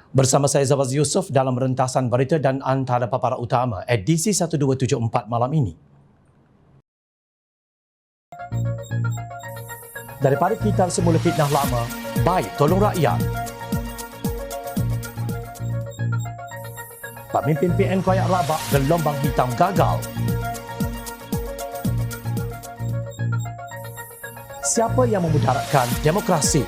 Bersama saya Zawaz Yusof dalam rentasan berita dan antara paparan utama edisi 1274 malam ini. Daripada kita semula fitnah lama, baik tolong rakyat. Pemimpin PN Koyak Rabak gelombang hitam gagal. Siapa yang memudaratkan demokrasi?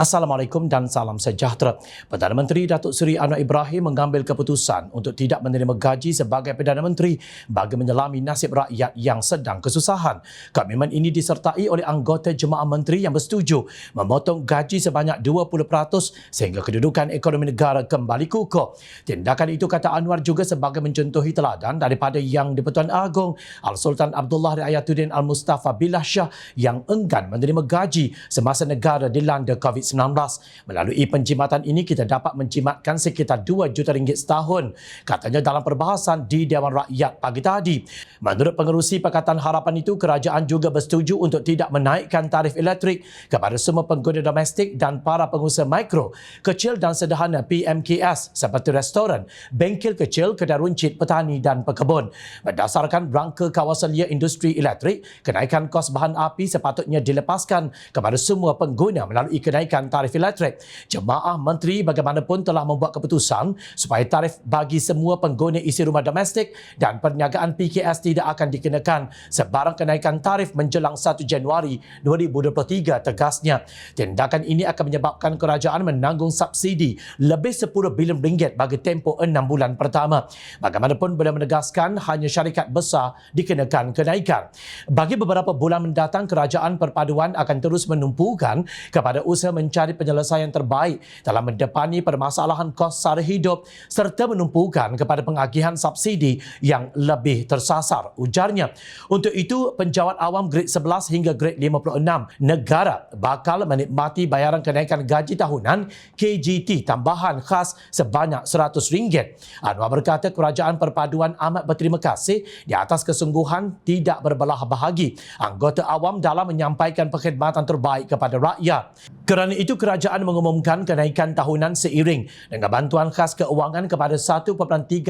Assalamualaikum dan salam sejahtera. Perdana Menteri Datuk Seri Anwar Ibrahim mengambil keputusan untuk tidak menerima gaji sebagai Perdana Menteri bagi menyelami nasib rakyat yang sedang kesusahan. Komitmen ini disertai oleh anggota Jemaah Menteri yang bersetuju memotong gaji sebanyak 20% sehingga kedudukan ekonomi negara kembali kukuh. Tindakan itu, kata Anwar, juga sebagai mencontohi teladan daripada Yang di-Pertuan Agong Al-Sultan Abdullah Riayatuddin Al-Mustafa Billah Shah yang enggan menerima gaji semasa negara dilanda COVID-19. Melalui penjimatan ini, kita dapat menjimatkan sekitar 2 juta ringgit setahun, katanya dalam perbahasan di Dewan Rakyat pagi tadi. Menurut pengerusi Pakatan Harapan itu, kerajaan juga bersetuju untuk tidak menaikkan tarif elektrik kepada semua pengguna domestik dan para pengusaha mikro, kecil dan sederhana PMKS seperti restoran, bengkel kecil, kedai runcit, petani dan pekebun. Berdasarkan rangka kawasan liar industri elektrik, kenaikan kos bahan api sepatutnya dilepaskan kepada semua pengguna melalui kenaikan tarif elektrik. Jemaah Menteri bagaimanapun telah membuat keputusan supaya tarif bagi semua pengguna isi rumah domestik dan perniagaan PKS tidak akan dikenakan sebarang kenaikan tarif menjelang 1 Januari 2023, tegasnya. Tindakan ini akan menyebabkan kerajaan menanggung subsidi lebih 10 bilion ringgit bagi tempoh 6 bulan pertama. Bagaimanapun beliau menegaskan hanya syarikat besar dikenakan kenaikan. Bagi beberapa bulan mendatang, kerajaan perpaduan akan terus menumpukan kepada usaha mencari penyelesaian terbaik dalam mendepani permasalahan kos sara hidup serta menumpukan kepada pengagihan subsidi yang lebih tersasar, ujarnya. Untuk itu, penjawat awam grade 11 hingga grade 56 negara bakal menikmati bayaran kenaikan gaji tahunan KGT tambahan khas sebanyak RM100. Anwar berkata kerajaan perpaduan amat berterima kasih di atas kesungguhan tidak berbelah bahagi anggota awam dalam menyampaikan perkhidmatan terbaik kepada rakyat. Kerana itu, kerajaan mengumumkan kenaikan tahunan seiring dengan bantuan khas keuangan kepada 1.3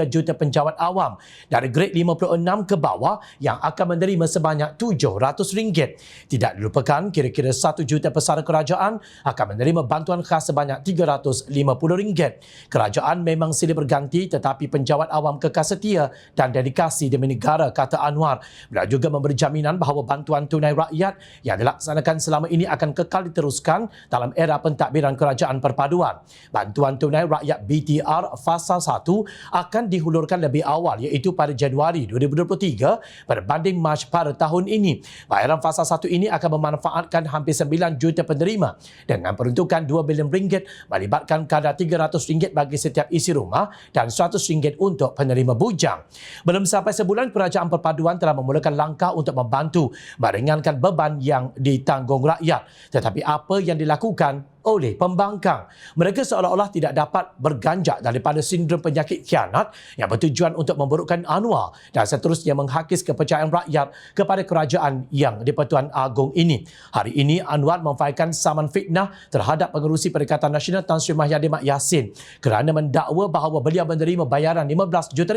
juta penjawat awam dari grade 56 ke bawah yang akan menerima sebanyak RM700. Tidak dilupakan, kira-kira 1 juta pesara kerajaan akan menerima bantuan khas sebanyak RM350. Kerajaan memang silih berganti tetapi penjawat awam kekal setia dan dedikasi demi negara, kata Anwar. Beliau juga memberi jaminan bahawa bantuan tunai rakyat yang dilaksanakan selama ini akan kekal diteruskan dalam era pentadbiran kerajaan perpaduan. Bantuan tunai rakyat BTR Fasa 1 akan dihulurkan lebih awal, iaitu pada Januari 2023 berbanding Mac pada tahun ini. Bayaran Fasa 1 ini akan memanfaatkan hampir 9 juta penerima dengan peruntukan 2 bilion ringgit melibatkan kadar RM300 bagi setiap isi rumah dan RM100 untuk penerima bujang. Belum sampai sebulan, kerajaan perpaduan telah memulakan langkah untuk membantu meringankan beban yang ditanggung rakyat. Tetapi apa yang dilakukan oleh pembangkang? Mereka seolah-olah tidak dapat berganjak daripada sindrom penyakit khianat yang bertujuan untuk memburukkan Anwar dan seterusnya menghakis kepercayaan rakyat kepada kerajaan Yang di-Pertuan Agong ini. Hari ini, Anwar memfailkan saman fitnah terhadap pengerusi Perikatan Nasional Tan Sri Mahyadin Mat Yassin kerana mendakwa bahawa beliau menerima bayaran RM15 juta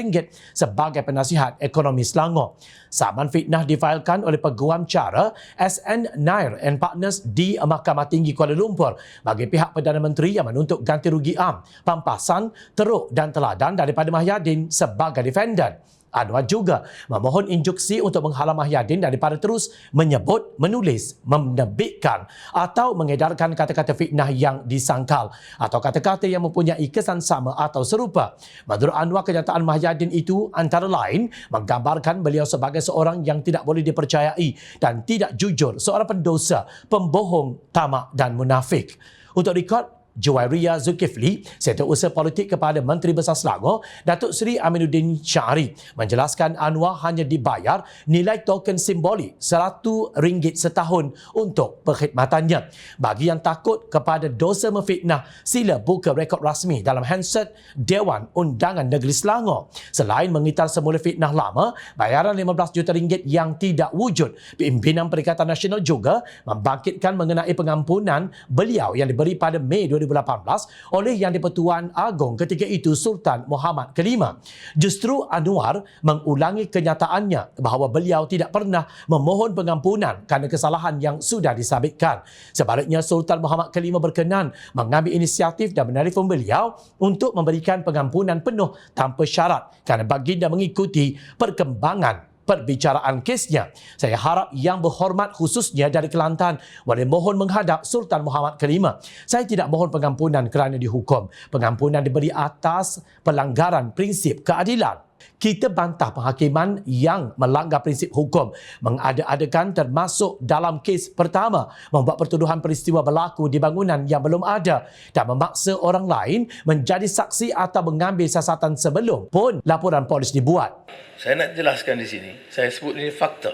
sebagai penasihat ekonomi Selangor. Saman fitnah difailkan oleh Peguam Cara SN Nair and Partners di Mahkamah Tinggi Kuala Lumpur bagi pihak Perdana Menteri yang menuntut ganti rugi am, pampasan, teruk dan teladan daripada Mahyadin sebagai defendant. Anwar juga memohon instruksi untuk menghalang Mahyadin daripada terus menyebut, menulis, menerbitkan atau mengedarkan kata-kata fitnah yang disangkal atau kata-kata yang mempunyai kesan sama atau serupa. Menurut Anwar, kenyataan Mahyadin itu antara lain menggambarkan beliau sebagai seorang yang tidak boleh dipercayai dan tidak jujur, seorang pendosa, pembohong, tamak dan munafik. Untuk rekod, Juwairia Zulkifli, Setiausaha Politik kepada Menteri Besar Selangor, Datuk Seri Aminuddin Syahri, menjelaskan Anwar hanya dibayar nilai token simbolik RM100 setahun untuk perkhidmatannya. Bagi yang takut kepada dosa memfitnah, sila buka rekod rasmi dalam handset Dewan Undangan Negeri Selangor. Selain mengitar semula fitnah lama, bayaran RM15 juta yang tidak wujud, Pimpinan Perikatan Nasional juga membangkitkan mengenai pengampunan beliau yang diberi pada Mei 2018 oleh Yang di-Pertuan Agong ketika itu Sultan Muhammad Kelima. Justru Anwar mengulangi kenyataannya bahawa beliau tidak pernah memohon pengampunan kerana kesalahan yang sudah disabitkan. Sebaliknya, Sultan Muhammad Kelima berkenan mengambil inisiatif dan menelefon beliau untuk memberikan pengampunan penuh tanpa syarat kerana baginda mengikuti perkembangan perbicaraan kesnya. Saya harap Yang Berhormat khususnya dari Kelantan boleh mohon menghadap Sultan Muhammad Kelima. Saya tidak mohon pengampunan kerana dihukum. Pengampunan diberi atas pelanggaran prinsip keadilan. Kita bantah penghakiman yang melanggar prinsip hukum, mengada-adakan termasuk dalam kes pertama, membuat pertuduhan peristiwa berlaku di bangunan yang belum ada dan memaksa orang lain menjadi saksi atau mengambil siasatan sebelum pun laporan polis dibuat. Saya nak jelaskan di sini, saya sebut ini fakta.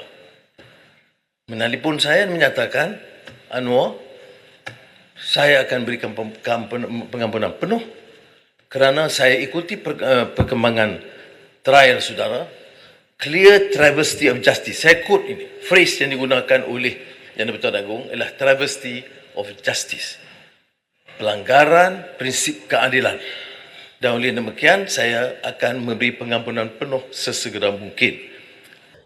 Menelpon saya menyatakan, Anwar, saya akan berikan pengampunan penuh kerana saya ikuti perkembangan trial saudara, clear travesty of justice. Saya quote ini, phrase yang digunakan oleh Yang di-Pertuan Agong ialah travesty of justice. Pelanggaran prinsip keadilan. Dan oleh demikian, saya akan memberi pengampunan penuh sesegera mungkin.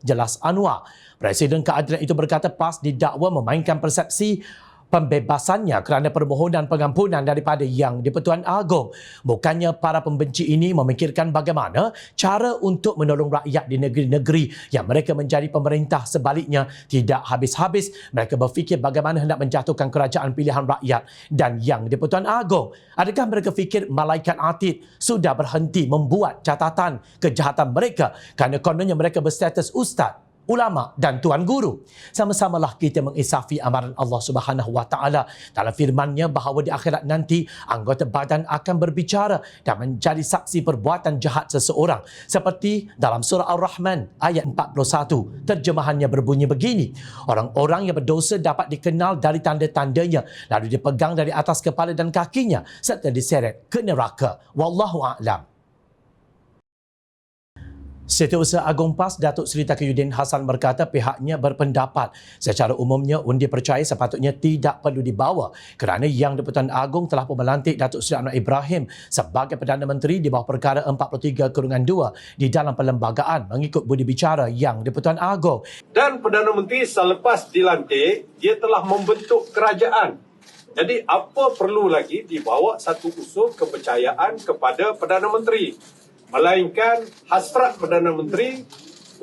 Jelas Anwar, Presiden Keadilan itu berkata PAS didakwa memainkan persepsi pembebasannya kerana permohonan pengampunan daripada Yang di-Pertuan Agong. Bukannya para pembenci ini memikirkan bagaimana cara untuk menolong rakyat di negeri-negeri yang mereka menjadi pemerintah. Sebaliknya, tidak habis-habis mereka berfikir bagaimana hendak menjatuhkan kerajaan pilihan rakyat dan Yang di-Pertuan Agong. Adakah mereka fikir malaikat Atid sudah berhenti membuat catatan kejahatan mereka kerana kononnya mereka berstatus ustaz, ulama dan tuan guru? Sama-samalah kita mengisafi amaran Allah Subhanahu Wa Taala dalam firman-Nya bahawa di akhirat nanti anggota badan akan berbicara dan menjadi saksi perbuatan jahat seseorang. Seperti dalam surah Ar-Rahman ayat 41, terjemahannya berbunyi begini: orang-orang yang berdosa dapat dikenal dari tanda-tandanya, lalu dipegang dari atas kepala dan kakinya serta diseret ke neraka. Wallahu a'lam. Setiausaha Agong PAS Datuk Seri Taqiyuddin Hassan berkata pihaknya berpendapat secara umumnya undi percaya sepatutnya tidak perlu dibawa kerana Yang di-Pertuan Agong telah pun melantik Datuk Seri Anwar Ibrahim sebagai Perdana Menteri di bawah perkara 43/2 di dalam perlembagaan mengikut budi bicara Yang di-Pertuan Agong. Dan Perdana Menteri selepas dilantik, dia telah membentuk kerajaan. Jadi apa perlu lagi dibawa satu usul kepercayaan kepada Perdana Menteri? Melainkan hasrat Perdana Menteri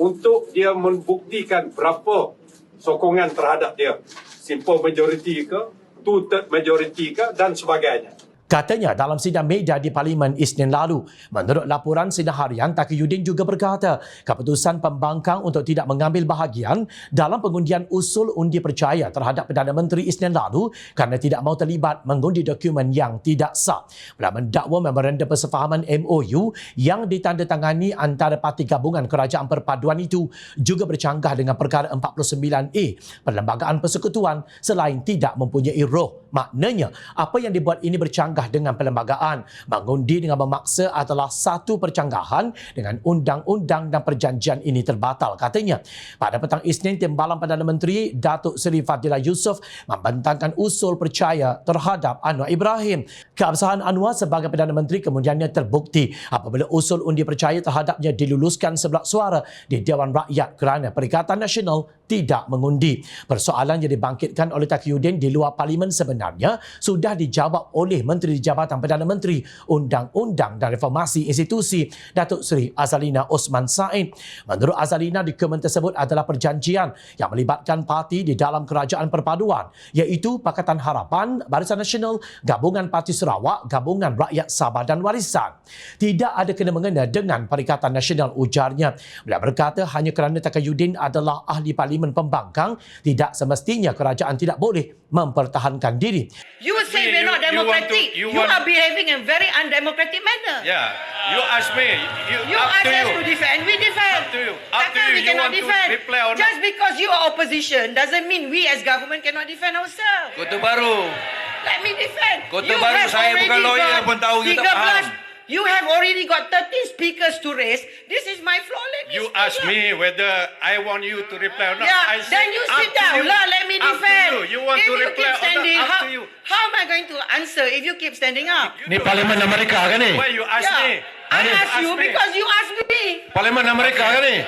untuk dia membuktikan berapa sokongan terhadap dia. Simple majority ke, two-third majority ke dan sebagainya. Katanya dalam sidang media di Parlimen Isnin lalu. Menurut laporan sidang harian, Taqiyuddin juga berkata keputusan pembangkang untuk tidak mengambil bahagian dalam pengundian usul undi percaya terhadap Perdana Menteri Isnin lalu kerana tidak mahu terlibat mengundi dokumen yang tidak sah. Beliau mendakwa memorandum persefahaman MOU yang ditandatangani antara parti gabungan kerajaan perpaduan itu juga bercanggah dengan perkara 49A Perlembagaan Persekutuan selain tidak mempunyai roh. Maknanya, apa yang dibuat ini bercanggah dengan perlembagaan. Mengundi dengan memaksa adalah satu percanggahan dengan undang-undang dan perjanjian ini terbatal, katanya. Pada petang Isnin, Timbalan Perdana Menteri Datuk Seri Fadilah Yusof membentangkan usul percaya terhadap Anwar Ibrahim. Keabsahan Anwar sebagai Perdana Menteri kemudiannya terbukti apabila usul undi percaya terhadapnya diluluskan sebelah suara di Dewan Rakyat kerana Perikatan Nasional tidak mengundi. Persoalan yang dibangkitkan oleh Taqiyuddin di luar Parlimen sebenarnya sudah dijawab oleh Menteri di Jabatan Perdana Menteri, Undang-Undang dan Reformasi Institusi, Datuk Seri Azalina Osman Said. Menurut Azalina, dokumen tersebut adalah perjanjian yang melibatkan parti di dalam kerajaan perpaduan, iaitu Pakatan Harapan, Barisan Nasional, Gabungan Parti Sarawak, Gabungan Rakyat Sabah dan Warisan. Tidak ada kena-mengena dengan Perikatan Nasional, ujarnya. Beliau berkata hanya kerana Taqiyuddin adalah ahli parlimen pembangkang, tidak semestinya kerajaan tidak boleh mempertahankan diri. You would say we're not democratic. you you want- are behaving in very undemocratic manner. Yeah, you ask me. You Up ask to us you. to defend, we defend. Up to you. Up to Takkan you. we You cannot want to defend. reply or not? Just because you are opposition doesn't mean we as government cannot defend ourselves. Kota Baru. Let me defend. Kota You Baru, have saya bukan already lawyer got pun tahu, you tak 13 faham. You have already got 13 speakers to raise. This is my floor. Let me You speak ask lah. me whether I want you to reply or not. Yeah, I say, then you up sit to down you. lah. Let me Up to defend. you. You want if to you reply keep or not? standing, Up to you. how am I going to answer if you keep standing up? Ni Parlimen Amerika kan ni? Why you ask me? I Ask ask you me. because you ask me. Parlimen Amerika kan ni?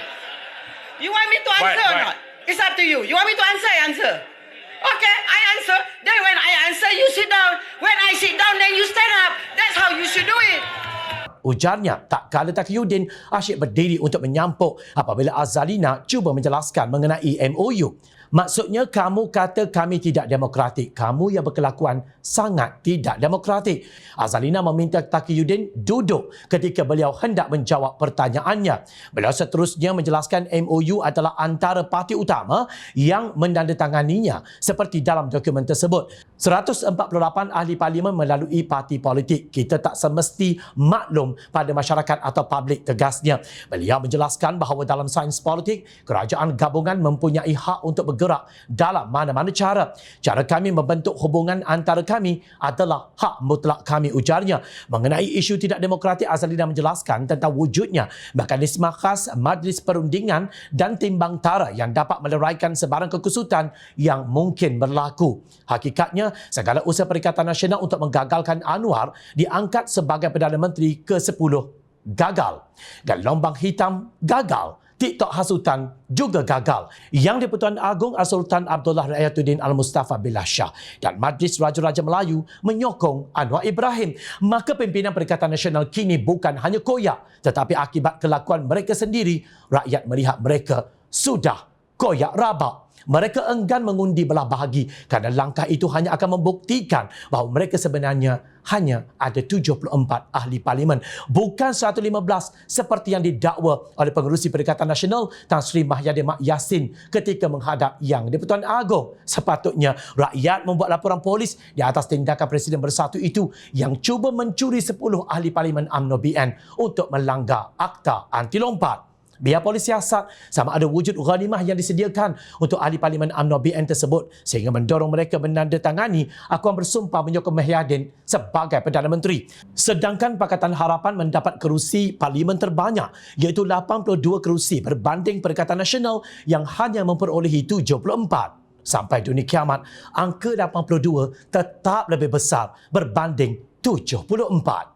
You want me to answer or Why? not? It's up to you. You want me to answer, I answer. Okay, I answer. Then when I answer, you sit down. When I sit down, then you stand up. That's how you should do it. Ujarnya, tak kala Taqiyuddin asyik berdiri untuk menyampuk apabila Azalina cuba menjelaskan mengenai MOU. Maksudnya, kamu kata kami tidak demokratik. Kamu yang berkelakuan sangat tidak demokratik. Azalina meminta Taqiyuddin duduk ketika beliau hendak menjawab pertanyaannya. Beliau seterusnya menjelaskan MOU adalah antara parti utama yang menandatanganinya seperti dalam dokumen tersebut. 148 ahli parlimen melalui parti politik. Kita tak semesti maklum pada masyarakat atau publik, tegasnya. Beliau menjelaskan bahawa dalam sains politik, kerajaan gabungan mempunyai hak untuk bergerak dalam mana-mana cara. Cara kami membentuk hubungan antara kami adalah hak mutlak kami, ujarnya. Mengenai isu tidak demokratik, Azalina menjelaskan tentang wujudnya mekanisme khas majlis perundingan dan timbang tara yang dapat meleraikan sebarang kekusutan yang mungkin berlaku. Hakikatnya, segala usaha Perikatan Nasional untuk menggagalkan Anwar diangkat sebagai Perdana Menteri ke-10 gagal. Gelombang hitam gagal. TikTok hasutan juga gagal. Yang di-Pertuan Agong Al-Sultan Abdullah Rayatuddin Al-Mustafa Billah Shah dan Majlis Raja-Raja Melayu menyokong Anwar Ibrahim. Maka pimpinan Perikatan Nasional kini bukan hanya koyak, tetapi akibat kelakuan mereka sendiri, rakyat melihat mereka sudah koyak rabak. Mereka enggan mengundi belah bahagi kerana langkah itu hanya akan membuktikan bahawa mereka sebenarnya hanya ada 74 ahli parlimen, bukan 115 seperti yang didakwa oleh pengerusi Perikatan Nasional Tan Sri Mahyadin Mak Yassin ketika menghadap Yang di-Pertuan Agong. Sepatutnya rakyat membuat laporan polis di atas tindakan Presiden Bersatu itu yang cuba mencuri 10 ahli parlimen UMNO BN untuk melanggar Akta Anti Lompat. Biar polis siasat sama ada wujud ghanimah yang disediakan untuk ahli parlimen UMNO BN tersebut sehingga mendorong mereka menandatangani akuan bersumpah menyokong Mahyadin sebagai Perdana Menteri. Sedangkan Pakatan Harapan mendapat kerusi parlimen terbanyak iaitu 82 kerusi berbanding Perikatan Nasional yang hanya memperolehi 74. Sampai dunia kiamat, angka 82 tetap lebih besar berbanding 74.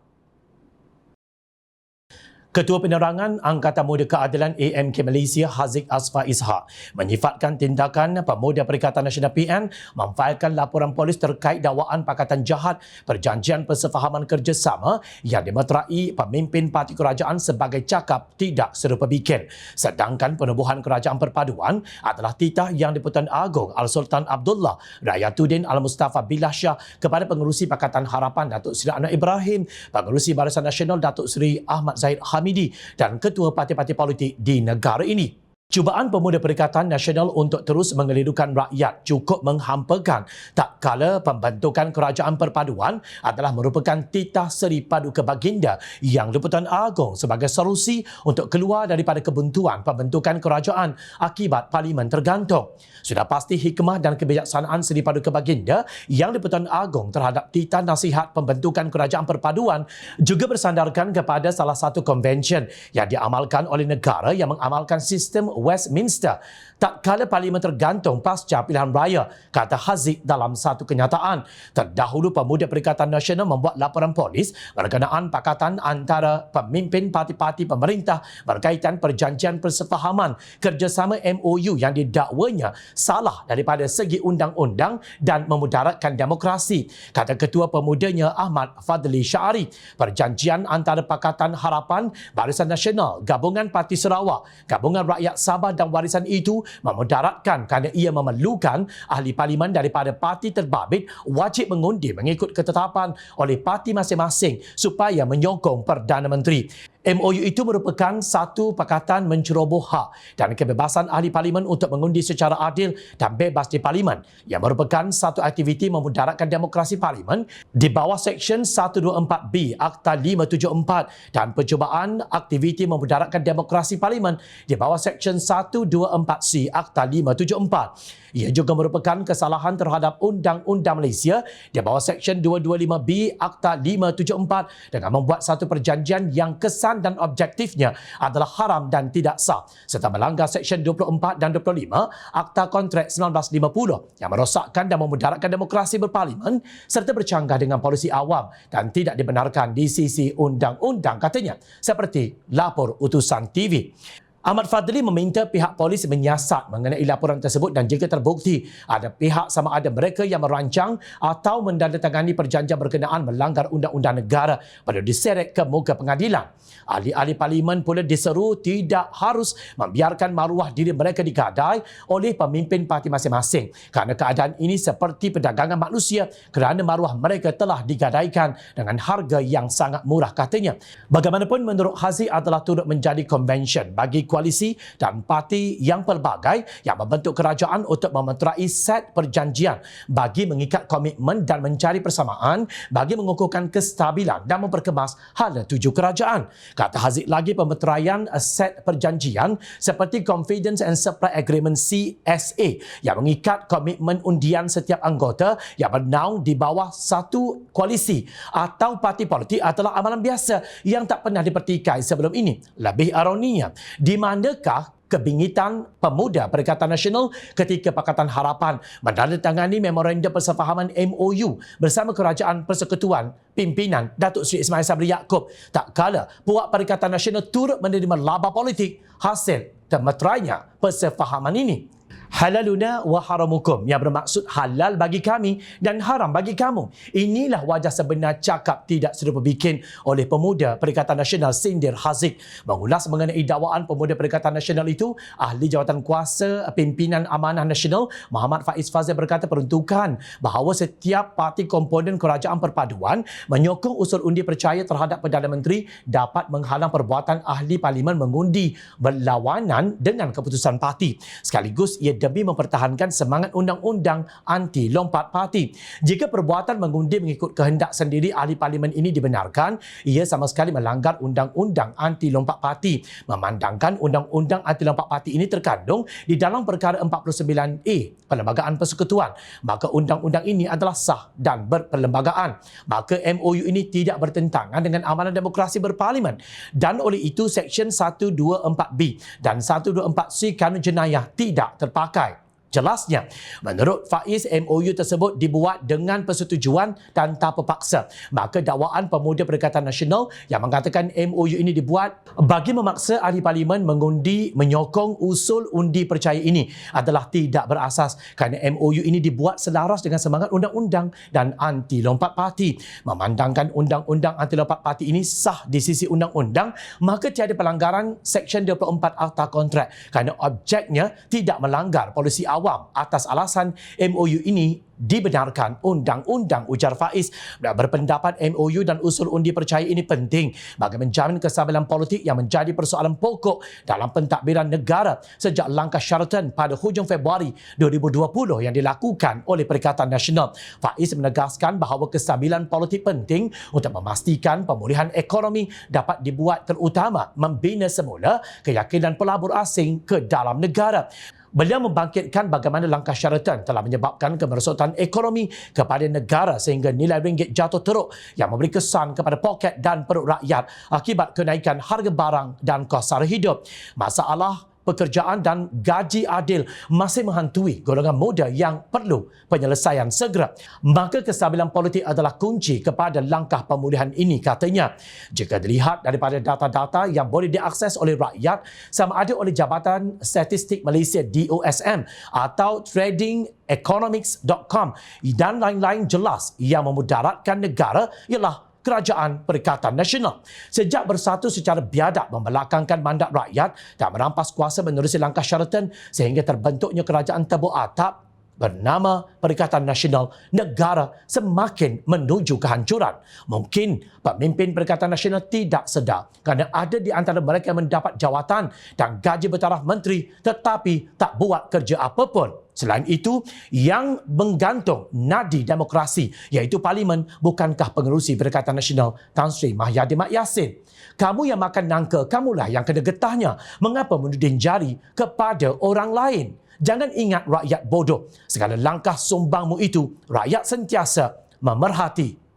Ketua Penerangan Angkatan Muda Keadilan AMK Malaysia Haziq Asfar Ishak menyifatkan tindakan Pemuda Perikatan Nasional PN memfailkan laporan polis terkait dakwaan pakatan jahat perjanjian persefahaman kerjasama yang dimeterai pemimpin parti kerajaan sebagai cakap tidak serupa bikin. Sedangkan penubuhan kerajaan perpaduan adalah titah Yang di-Pertuan Agong Al-Sultan Abdullah Rayatuddin Al-Mustafa Billah Shah kepada pengerusi Pakatan Harapan Datuk Seri Anwar Ibrahim, pengerusi Barisan Nasional Datuk Seri Ahmad Zahid Hamidi dan ketua parti-parti politik di negara ini. Cubaan Pemuda Perikatan Nasional untuk terus mengelirukan rakyat cukup menghampakan tak kala pembentukan kerajaan perpaduan adalah merupakan titah Seri Paduka Baginda Yang di-Pertuan Agong sebagai solusi untuk keluar daripada kebuntuan pembentukan kerajaan akibat parlimen tergantung. Sudah pasti hikmah dan kebijaksanaan Seri Paduka Baginda Yang di-Pertuan Agong terhadap titah nasihat pembentukan kerajaan perpaduan juga bersandarkan kepada salah satu konvensyen yang diamalkan oleh negara yang mengamalkan sistem Westminster tak kala parlimen tergantung pasca pilihan raya, kata Haziq dalam satu kenyataan. Terdahulu Pemuda Perikatan Nasional membuat laporan polis berkenaan pakatan antara pemimpin parti-parti pemerintah berkaitan perjanjian persefahaman kerjasama MOU yang didakwanya salah daripada segi undang-undang dan memudaratkan demokrasi. Kata Ketua Pemudanya Ahmad Fadli Syari, perjanjian antara Pakatan Harapan, Barisan Nasional, Gabungan Parti Sarawak, Gabungan Rakyat Sabah dan Warisan itu memudaratkan kerana ia memerlukan ahli parlimen daripada parti terbabit wajib mengundi mengikut ketetapan oleh parti masing-masing supaya menyokong Perdana Menteri. MOU itu merupakan satu pakatan menceroboh hak dan kebebasan ahli parlimen untuk mengundi secara adil dan bebas di parlimen yang merupakan satu aktiviti memudaratkan demokrasi parlimen di bawah Seksyen 124B Akta 574 dan percubaan aktiviti memudaratkan demokrasi parlimen di bawah Seksyen 124C Akta 574. Ia juga merupakan kesalahan terhadap Undang-Undang Malaysia di bawah Seksyen 225B Akta 574 dengan membuat satu perjanjian yang kesan dan objektifnya adalah haram dan tidak sah serta melanggar Seksyen 24 dan 25 Akta Kontrak 1950 yang merosakkan dan memudaratkan demokrasi berparlimen serta bercanggah dengan polisi awam dan tidak dibenarkan di sisi undang-undang katanya, seperti lapor utusan TV. Ahmad Fadli meminta pihak polis menyiasat mengenai laporan tersebut dan jika terbukti ada pihak sama ada mereka yang merancang atau mendandatangani perjanjian berkenaan melanggar undang-undang negara perlu diseret ke muka pengadilan. Ahli-ahli parlimen pula diseru tidak harus membiarkan maruah diri mereka digadai oleh pemimpin parti masing-masing kerana keadaan ini seperti perdagangan manusia kerana maruah mereka telah digadaikan dengan harga yang sangat murah katanya. Bagaimanapun menurut Haziq adalah turut menjadi convention bagi koalisi dan parti yang pelbagai yang membentuk kerajaan untuk memeterai set perjanjian bagi mengikat komitmen dan mencari persamaan bagi mengukuhkan kestabilan dan memperkemas hala tuju kerajaan. Kata Haziq lagi, pemeteraian set perjanjian seperti Confidence and Supply Agreement CSA yang mengikat komitmen undian setiap anggota yang bernaung di bawah satu koalisi atau parti politik adalah amalan biasa yang tak pernah dipertikai sebelum ini. Lebih ironinya, di manakah kebingitan pemuda Perikatan Nasional ketika Pakatan Harapan menandatangani memorandum persefahaman MOU bersama Kerajaan Persekutuan pimpinan Datuk Seri Ismail Sabri Yaakob, tak kala Puak Perikatan Nasional turut menerima laba politik hasil termeterainya persefahaman ini. Halaluna wa haramukum yang bermaksud halal bagi kami dan haram bagi kamu. Inilah wajah sebenar cakap tidak serupa bikin oleh pemuda Perikatan Nasional Sindir Haziq. Mengulas mengenai dakwaan pemuda Perikatan Nasional itu, Ahli Jawatan Kuasa Pimpinan Amanah Nasional Muhammad Faiz Fazil berkata peruntukan bahawa setiap parti komponen kerajaan perpaduan menyokong usul undi percaya terhadap Perdana Menteri dapat menghalang perbuatan ahli parlimen mengundi berlawanan dengan keputusan parti. Sekaligus ia demi mempertahankan semangat undang-undang anti lompat parti. Jika perbuatan mengundi mengikut kehendak sendiri ahli parlimen ini dibenarkan, ia sama sekali melanggar undang-undang anti lompat parti. Memandangkan undang-undang anti lompat parti ini terkandung di dalam perkara 49A Perlembagaan Persekutuan, maka undang-undang ini adalah sah dan berperlembagaan. Maka MOU ini tidak bertentangan dengan amalan demokrasi berparlimen dan oleh itu Seksyen 124B dan 124C Kanun Jenayah tidak terpakai. Jelasnya, menurut Faiz, MOU tersebut dibuat dengan persetujuan dan tanpa paksa. Maka dakwaan pemuda Perikatan Nasional yang mengatakan MOU ini dibuat bagi memaksa ahli parlimen mengundi menyokong usul undi percaya ini adalah tidak berasas kerana MOU ini dibuat selaras dengan semangat undang-undang dan anti lompat parti. Memandangkan undang-undang anti lompat parti ini sah di sisi undang-undang, maka tiada pelanggaran Seksyen 24 Akta Kontrak kerana objeknya tidak melanggar polisi awam atas alasan MOU ini dibenarkan undang-undang, ujar Faiz. Berpendapat MOU dan usul undi percaya ini penting bagi menjamin kestabilan politik yang menjadi persoalan pokok dalam pentadbiran negara sejak langkah Sheraton pada hujung Februari 2020 yang dilakukan oleh Perikatan Nasional. Faiz menegaskan bahawa kestabilan politik penting untuk memastikan pemulihan ekonomi dapat dibuat, terutama membina semula keyakinan pelabur asing ke dalam negara. Beliau membangkitkan bagaimana langkah Sheraton telah menyebabkan kemerosotan ekonomi kepada negara sehingga nilai ringgit jatuh teruk yang memberi kesan kepada poket dan perut rakyat akibat kenaikan harga barang dan kos sara hidup. Masalah pekerjaan dan gaji adil masih menghantui golongan muda yang perlu penyelesaian segera. Maka kestabilan politik adalah kunci kepada langkah pemulihan ini, katanya. Jika dilihat daripada data-data yang boleh diakses oleh rakyat sama ada oleh Jabatan Statistik Malaysia DOSM atau tradingeconomics.com dan lain-lain, jelas yang memudaratkan negara ialah Kerajaan Perikatan Nasional. Sejak bersatu secara biadab membelakangkan mandat rakyat dan merampas kuasa menerusi langkah Sheraton sehingga terbentuknya kerajaan tebuk atap, bernama Perikatan Nasional Negara semakin menuju kehancuran. Mungkin pemimpin Perikatan Nasional tidak sedar kerana ada di antara mereka yang mendapat jawatan dan gaji bertaraf menteri tetapi tak buat kerja apapun. Selain itu, yang menggantung nadi demokrasi iaitu Parlimen bukankah pengerusi Perikatan Nasional Tan Sri Mahyadi Mat Yassin? Kamu yang makan nangka, kamulah yang kena getahnya. Mengapa menuding jari kepada orang lain? Jangan ingat rakyat bodoh. Segala langkah sumbangmu itu, rakyat sentiasa memerhati.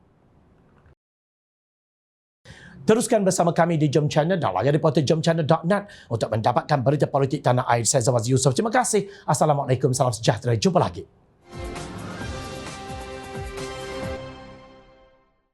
Teruskan bersama kami di Jom Channel dan layar reporter jomchannel.net untuk mendapatkan berita politik tanah air. Saya Zawaz Yusof. Terima kasih. Assalamualaikum. Salam sejahtera. Jumpa lagi.